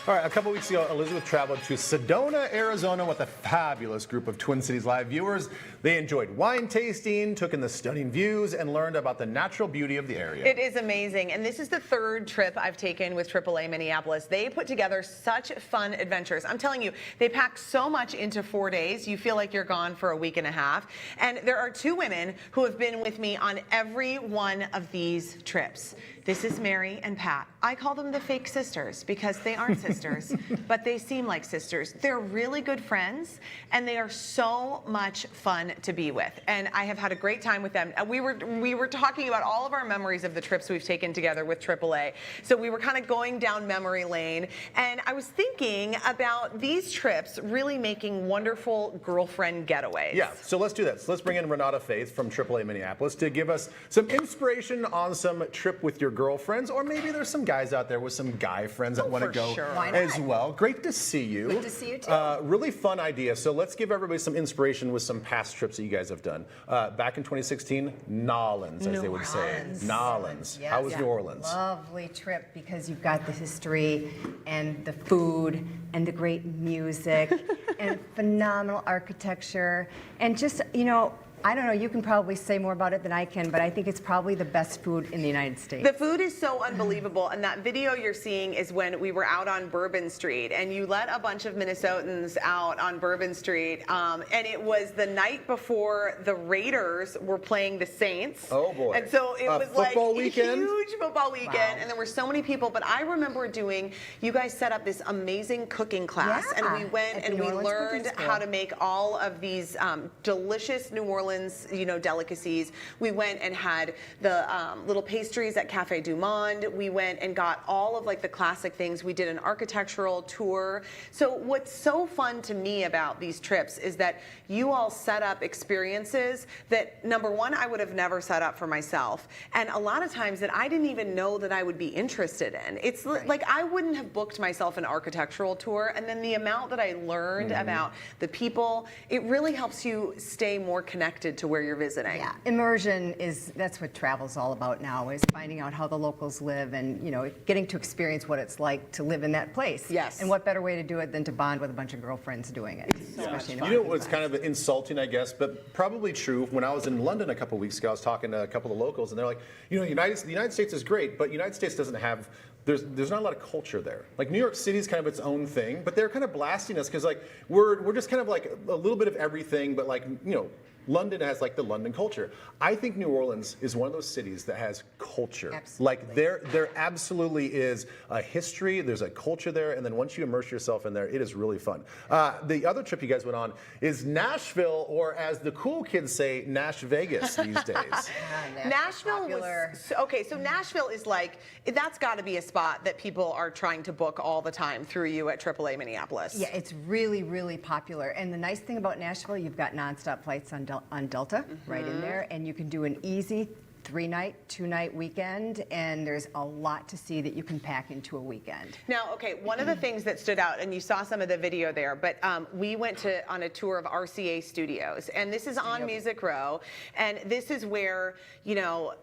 All right, a couple weeks ago, Elizabeth traveled to Sedona, Arizona with a fabulous group of Twin Cities Live viewers. They enjoyed wine tasting, took in the stunning views, and learned about the natural beauty of the area. It is amazing, and this is the third trip I've taken with AAA Minneapolis. They put together such fun adventures. I'm telling you, they pack so much into 4 days. You feel like you're gone for a week and a half. And there are two women who have been with me on every one of these trips. This is Mary and Pat. I call them the fake sisters because they aren't sisters, but they seem like sisters. They're really good friends, and they are so much fun to be with. And I have had a great time with them. We were talking about all of our memories of the trips we've taken together with AAA. So we were kind of going down memory lane, and I was thinking about these trips really making wonderful girlfriend getaways. Yeah, so let's do that. So let's bring in Renata Faeth from AAA Minneapolis to give us some inspiration on some trip with your girlfriends, or maybe there's some guys out there with some guy friends that want to go as well. Great to see you. Good to see you too. Really fun idea. So let's give everybody some inspiration with some past trips that you guys have done. Back in 2016, Nolans, as they would say. Nolans. Yes. How was New Orleans? Lovely trip because you've got the history and the food and the great music and phenomenal architecture and just, you know, I don't know, you can probably say more about it than I can, but I think it's probably the best food in the United States. The food is so unbelievable, and that video you're seeing is when we were out on Bourbon Street, and you let a bunch of Minnesotans out on Bourbon Street, and it was the night before the Raiders were playing the Saints. Oh boy. And so it was like weekend? a huge football weekend, and there were so many people, but I remember you guys set up this amazing cooking class, and we went and we learned how to make all of these delicious New Orleans, you know, delicacies. We went and had the little pastries at Cafe Du Monde. We went and got all of like the classic things. We did an architectural tour. So what's so fun to me about these trips is that you all set up experiences that, number one, I would have never set up for myself. And a lot of times that I didn't even know that I would be interested in. It's like I wouldn't have booked myself an architectural tour, and then the amount that I learned about the people, it really helps you stay more connected to where you're visiting. Yeah, immersion that's what travel's all about now, is finding out how the locals live and, you know, getting to experience what it's like to live in that place. Yes. And what better way to do it than to bond with a bunch of girlfriends doing it. You know what's kind of insulting, I guess, but probably true. When I was in London a couple weeks ago, I was talking to a couple of locals, and they're like, you know, the United States is great, but the United States doesn't have, there's not a lot of culture there. Like New York City is kind of its own thing, but they're kind of blasting us because like we're just kind of like a little bit of everything, but like, you know, London has like the London culture. I think New Orleans is one of those cities that has culture. Absolutely. Like there absolutely is a history, there's a culture there, and then once you immerse yourself in there, it is really fun. The other trip you guys went on is Nashville, or as the cool kids say, Nash Vegas these days. Nashville was, okay, so Nashville is like, that's got to be a spot that people are trying to book all the time through you at AAA Minneapolis. Yeah, it's really, really popular. And the nice thing about Nashville, you've got nonstop flights on Delta right in there, and you can do an easy 3-night, 2-night weekend, and there's a lot to see that you can pack into a weekend. Now, okay, one of the things that stood out, and you saw some of the video there, but we went on a tour of RCA Studios, and this is on Music Row, and this is where, you know,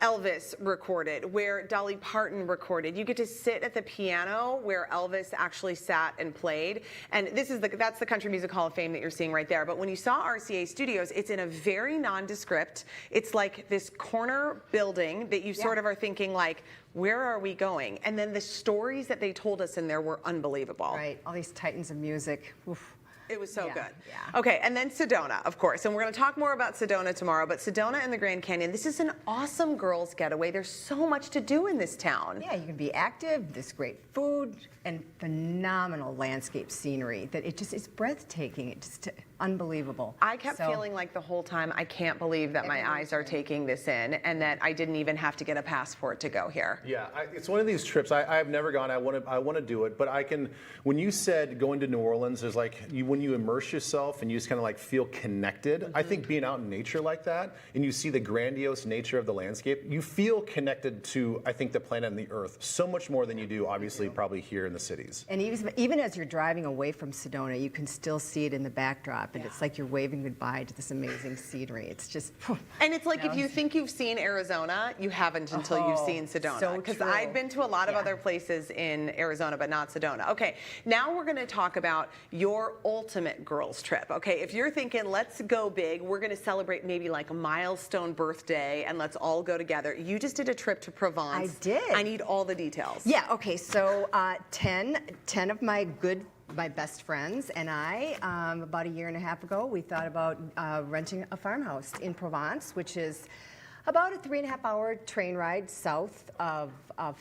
Elvis recorded, where Dolly Parton recorded. You get to sit at the piano where Elvis actually sat and played, and that's the Country Music Hall of Fame that you're seeing right there. But when you saw RCA Studios, it's in a very nondescript, it's like this corner building that you sort of are thinking like, where are we going? And then the stories that they told us in there were unbelievable. Right, all these titans of music. Oof. It was so good. Yeah. Okay, and then Sedona, of course, and we're going to talk more about Sedona tomorrow, but Sedona and the Grand Canyon, this is an awesome girls' getaway. There's so much to do in this town. Yeah, you can be active, this great food, and phenomenal landscape scenery that it's breathtaking. It's just unbelievable. I kept feeling like the whole time, I can't believe that my eyes are taking this in and that I didn't even have to get a passport to go here. Yeah, it's one of these trips. I've never gone. I want to do it, but I can. When you said going to New Orleans, there's like when when you immerse yourself and you just kind of like feel connected, I think being out in nature like that and you see the grandiose nature of the landscape, you feel connected to, I think, the planet and the earth so much more than you do, obviously, probably here in the cities. And even as you're driving away from Sedona, you can still see it in the backdrop, and it's like you're waving goodbye to this amazing scenery. It's just... And it's like if you think you've seen Arizona, you haven't until you've seen Sedona. So Because true. I've been to a lot of other places in Arizona, but not Sedona. Okay, now we're going to talk about your ultimate girls trip. Okay, if you're thinking, let's go big, we're going to celebrate maybe like a milestone birthday, and let's all go together. You just did a trip to Provence. I did. I need all the details. Yeah, okay, so 10 of my best friends and I, about a year and a half ago, we thought about renting a farmhouse in Provence, which is about a 3.5-hour train ride south of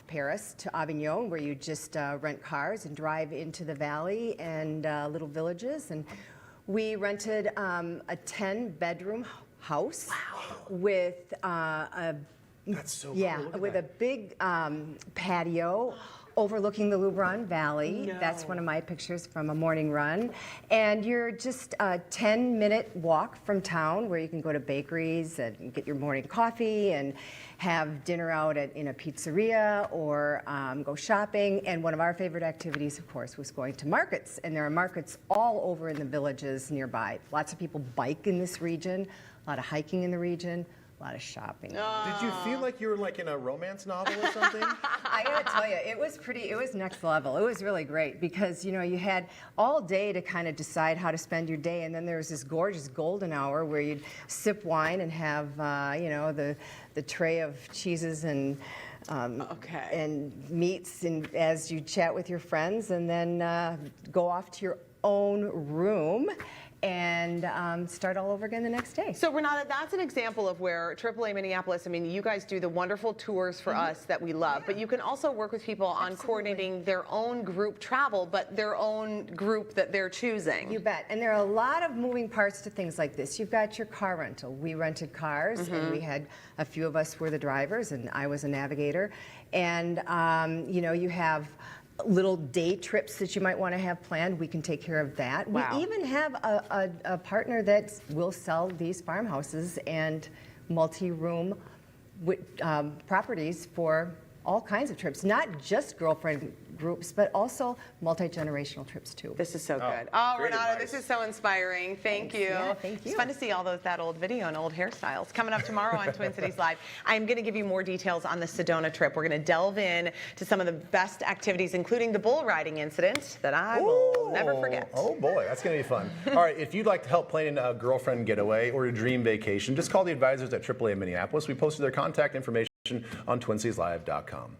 Paris to Avignon, where you just rent cars and drive into the valley and little villages. And we rented a 10-bedroom house with That's so cool. yeah, Look at with that. a big patio overlooking the Luberon Valley. No. That's one of my pictures from a morning run. And you're just a 10-minute walk from town where you can go to bakeries and get your morning coffee and have dinner out in a pizzeria or go shopping. And one of our favorite activities, of course, was going to markets. And there are markets all over in the villages nearby. Lots of people bike in this region, a lot of hiking in the region, a lot of shopping. Did you feel like you were like in a romance novel or something? I gotta tell you, it was next level. It was really great because, you know, you had all day to kind of decide how to spend your day, and then there was this gorgeous golden hour where you'd sip wine and have, you know, the tray of cheeses and meats, and as you chat with your friends, and then go off to your own room and start all over again the next day. So Renata, that's an example of where AAA Minneapolis, I mean, you guys do the wonderful tours for us that we love, but you can also work with people on coordinating their own group travel, but their own group that they're choosing. You bet. And there are a lot of moving parts to things like this. You've got your car rental. We rented cars, and we had a few of us were the drivers, and I was a navigator. And, you know, you have little day trips that you might want to have planned. We can take care of that. Wow. We even have a partner that will sell these farmhouses and multi-room properties for all kinds of trips, not just girlfriend groups, but also multi-generational trips too. This is so good. Oh, great Renata, advice. this is so inspiring. Thank you. Yeah, thank you. It's fun to see all that old video and old hairstyles. Coming up tomorrow on Twin Cities Live, I'm going to give you more details on the Sedona trip. We're going to delve in to some of the best activities, including the bull riding incident that I will never forget. Oh boy, that's going to be fun. All right, if you'd like to help plan a girlfriend getaway or a dream vacation, just call the advisors at AAA Minneapolis. We posted their contact information on twincitieslive.com.